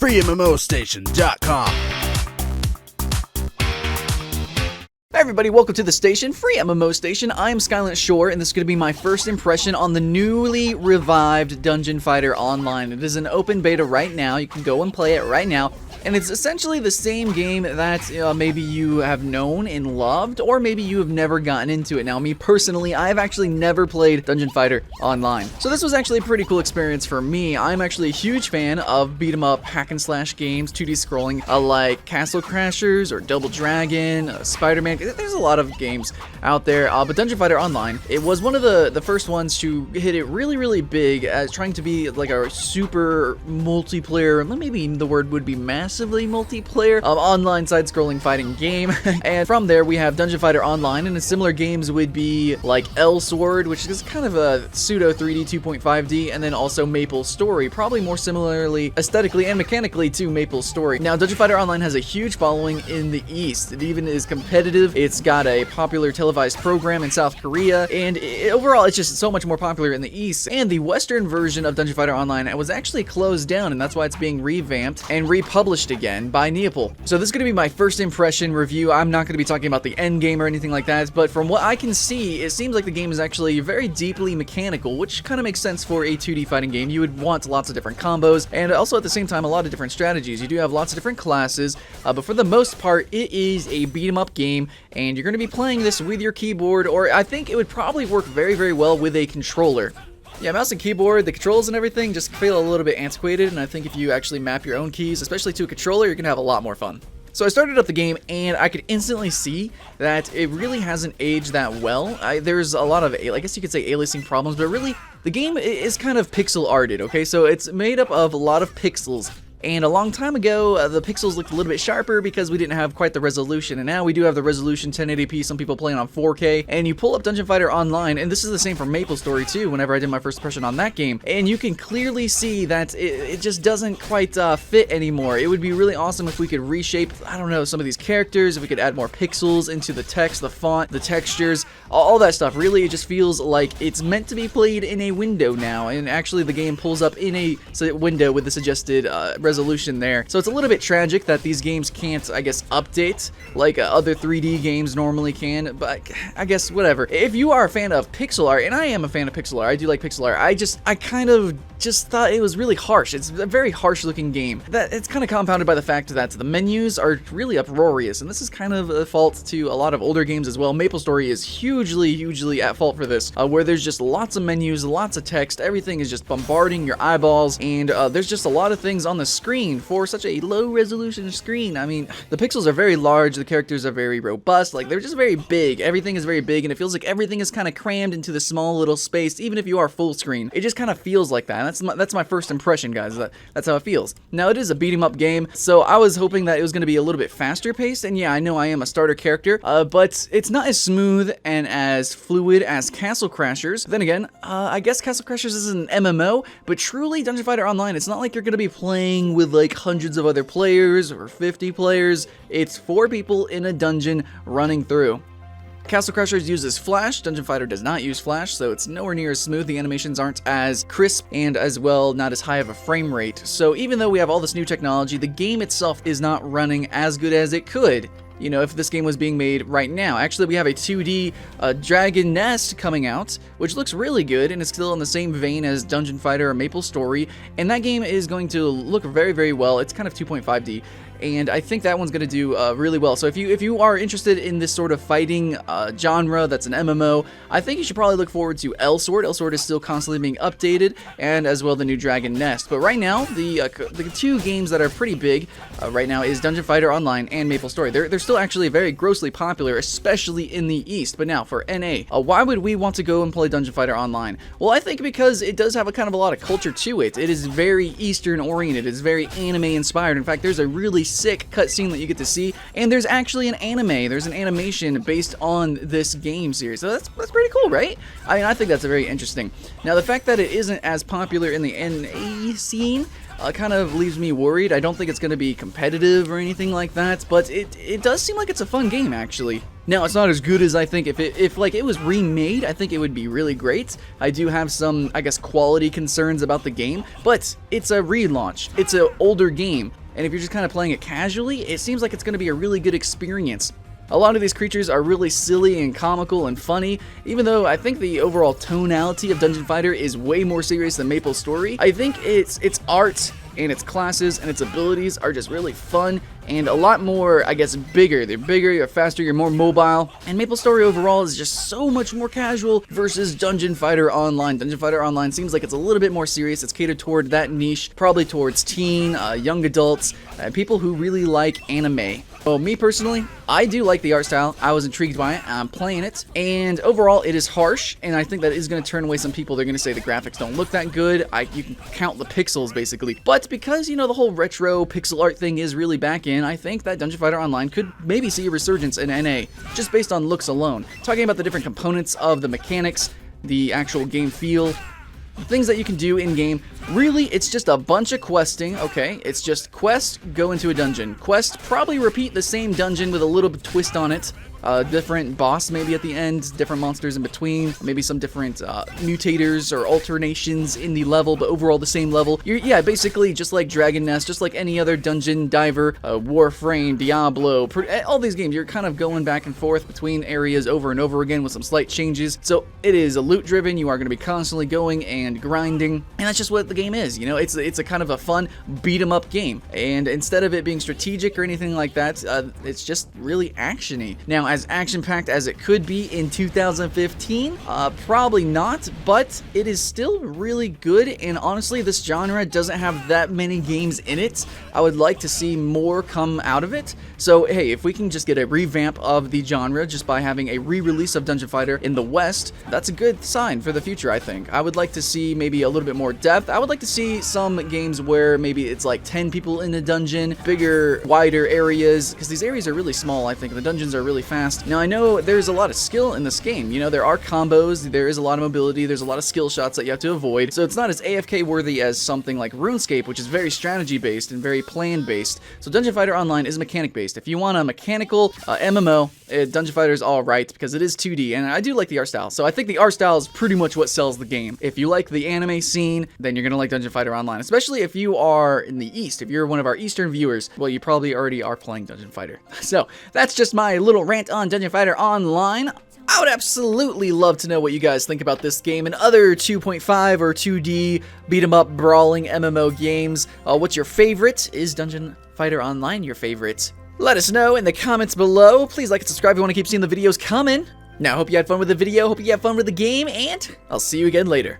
FreeMMOStation.com. Hi everybody, welcome to the station, FreeMMOStation. I am Skylent Shore, and this is going to be my first impression on the newly revived Dungeon Fighter Online. It is an open beta right now. You can go and play it right now. And it's essentially the same game that maybe you have known and loved, or maybe you have never gotten into it. Now, me personally, I've actually never played Dungeon Fighter Online. So this was actually a pretty cool experience for me. I'm actually a huge fan of beat-em-up hack-and-slash games, 2D scrolling, like Castle Crashers or Double Dragon, Spider-Man. There's a lot of games out there, but Dungeon Fighter Online, it was one of the first ones to hit it really, really big as trying to be like a super multiplayer, maybe the word would be massively multiplayer, online side-scrolling fighting game. And from there, we have Dungeon Fighter Online, and similar games would be like Sword, which is kind of a pseudo 3D 2.5D, and then also Maple Story, probably more similarly aesthetically and mechanically to Maple Story. Now, Dungeon Fighter Online has a huge following in the East. It even is competitive. It's got a popular televised program in South Korea, and overall, it's just so much more popular in the East. And the Western version of Dungeon Fighter Online was actually closed down, and that's why it's being revamped and republished again by Neople. So this is going to be my first impression review. I'm not going to be talking about the end game or anything like that, but from what I can see, it seems like the game is actually very deeply mechanical, which kind of makes sense for a 2D fighting game. You would want lots of different combos, and also at the same time, a lot of different strategies. You do have lots of different classes, but for the most part, it is a beat-em-up game, and you're going to be playing this with your keyboard, or I think it would probably work very, very well with a controller. Yeah, mouse and keyboard, the controls and everything just feel a little bit antiquated, and I think if you actually map your own keys, especially to a controller, you're going to have a lot more fun. So I started up the game, and I could instantly see that it really hasn't aged that well. There's a lot of, I guess you could say, aliasing problems, but really, the game is kind of pixel arted, okay? So it's made up of a lot of pixels. And a long time ago, the pixels looked a little bit sharper because we didn't have quite the resolution, and now we do have the resolution 1080p, some people playing on 4K, and you pull up Dungeon Fighter Online, and this is the same for Maple Story too, whenever I did my first impression on that game, and you can clearly see that it just doesn't quite fit anymore. It would be really awesome if we could reshape, I don't know, some of these characters, if we could add more pixels into the text, the font, the textures, all that stuff. Really, it just feels like it's meant to be played in a window now, and actually the game pulls up in a window with the suggested resolution there. So it's a little bit tragic that these games can't, I guess, update like other 3D games normally can, but I guess whatever. If you are a fan of pixel art, and I am a fan of pixel art, I do like pixel art, I kind of just thought it was really harsh. It's a very harsh looking game. That it's kind of compounded by the fact that the menus are really uproarious, and this is kind of a fault to a lot of older games as well. Maple Story is hugely at fault for this, where there's just lots of menus, lots of text, everything is just bombarding your eyeballs, and there's just a lot of things on the screen for such a low resolution screen. I mean, the pixels are very large, the characters are very robust, like they're just very big. Everything is very big, and it feels like everything is kind of crammed into the small little space, even if you are full screen. It just kind of feels like that. That's my first impression, guys. That's how it feels. Now, it is a beat-em-up game, so I was hoping that it was going to be a little bit faster paced, and yeah, I know I am a starter character, but it's not as smooth and as fluid as Castle Crashers. Then again, I guess Castle Crashers is an MMO, but truly Dungeon Fighter Online, it's not like you're going to be playing with like hundreds of other players or 50 players. It's 4 people in a dungeon running through. Castle Crashers uses Flash, Dungeon Fighter does not use Flash, so it's nowhere near as smooth, the animations aren't as crisp, and as well, not as high of a frame rate. So even though we have all this new technology, the game itself is not running as good as it could. You know, if this game was being made right now. Actually, we have a 2D Dragon Nest coming out, which looks really good, and it's still in the same vein as Dungeon Fighter or Maple Story, and that game is going to look very, very well. It's kind of 2.5D. And I think that one's going to do really well. So if you are interested in this sort of fighting genre that's an MMO, I think you should probably look forward to Sword. Sword is still constantly being updated, and as well the new Dragon Nest. But right now, the 2 games that are pretty big right now is Dungeon Fighter Online and Maple Story. They're still actually very grossly popular, especially in the East. But now for NA, why would we want to go and play Dungeon Fighter Online? Well, I think because it does have a kind of a lot of culture to it. It is very Eastern oriented. It's very anime inspired. In fact, there's a really sick cutscene that you get to see, and there's actually an anime. There's an animation based on this game series, so that's pretty cool, right? I mean, I think that's very interesting. Now, the fact that it isn't as popular in the NA scene kind of leaves me worried. I don't think it's going to be competitive or anything like that, but it does seem like it's a fun game, actually. Now, it's not as good as I think if it was remade, I think it would be really great. I do have some, I guess, quality concerns about the game, but it's a relaunch. It's an older game, and if you're just kind of playing it casually, it seems like it's going to be a really good experience. A lot of these creatures are really silly and comical and funny, even though I think the overall tonality of Dungeon Fighter is way more serious than Maple's story. I think its art and its classes and its abilities are just really fun and a lot more, I guess, bigger. They're bigger, you're faster, you're more mobile, and Maple Story overall is just so much more casual versus Dungeon Fighter Online. Dungeon Fighter Online seems like it's a little bit more serious. It's catered toward that niche, probably towards teen, young adults, people who really like anime. Well, me personally, I do like the art style. I was intrigued by it. I'm playing it, and overall, it is harsh, and I think that is going to turn away some people. They're going to say the graphics don't look that good. You can count the pixels, basically. But because, you know, the whole retro pixel art thing is really back in, I think that Dungeon Fighter Online could maybe see a resurgence in NA, just based on looks alone. Talking about the different components of the mechanics, the actual game feel, the things that you can do in-game, really, it's just a bunch of questing, okay? It's just quest, go into a dungeon. Quest, probably repeat the same dungeon with a little bit twist on it. Different boss maybe at the end, different monsters in between, maybe some different mutators or alternations in the level, but overall the same level. Yeah, basically just like Dragon Nest, just like any other dungeon diver, Warframe, Diablo, all these games, you're kind of going back and forth between areas over and over again with some slight changes. So it is a loot driven, you are going to be constantly going and grinding, and that's just what the game is, you know? It's a kind of a fun beat 'em up game, and instead of it being strategic or anything like that, it's just really actiony. Now, as action-packed as it could be in 2015, probably not, but it is still really good, and honestly, this genre doesn't have that many games in it. I would like to see more come out of it, so hey, if we can just get a revamp of the genre just by having a re-release of Dungeon Fighter in the West, that's a good sign for the future, I think. I would like to see maybe a little bit more depth. I would like to see some games where maybe it's like 10 people in a dungeon, bigger, wider areas, because these areas are really small, I think. The dungeons are really fast. Now, I know there's a lot of skill in this game. You know, there are combos, there is a lot of mobility, there's a lot of skill shots that you have to avoid, so it's not as AFK worthy as something like RuneScape, which is very strategy based and very plan based. So Dungeon Fighter Online is mechanic based. If you want a mechanical MMO, Dungeon Fighter is alright because it is 2D, and I do like the art style. So I think the art style is pretty much what sells the game. If you like the anime scene, then you're gonna like Dungeon Fighter Online, especially if you are in the East. If you're one of our Eastern viewers, well, you probably already are playing Dungeon Fighter. So that's just my little rant on Dungeon Fighter Online. I would absolutely love to know what you guys think about this game and other 2.5 or 2D beat-em-up brawling MMO games. What's your favorite? Is Dungeon Fighter Online your favorite? Let us know in the comments below. Please like and subscribe if you want to keep seeing the videos coming. Now, hope you had fun with the video, hope you had fun with the game, and I'll see you again later.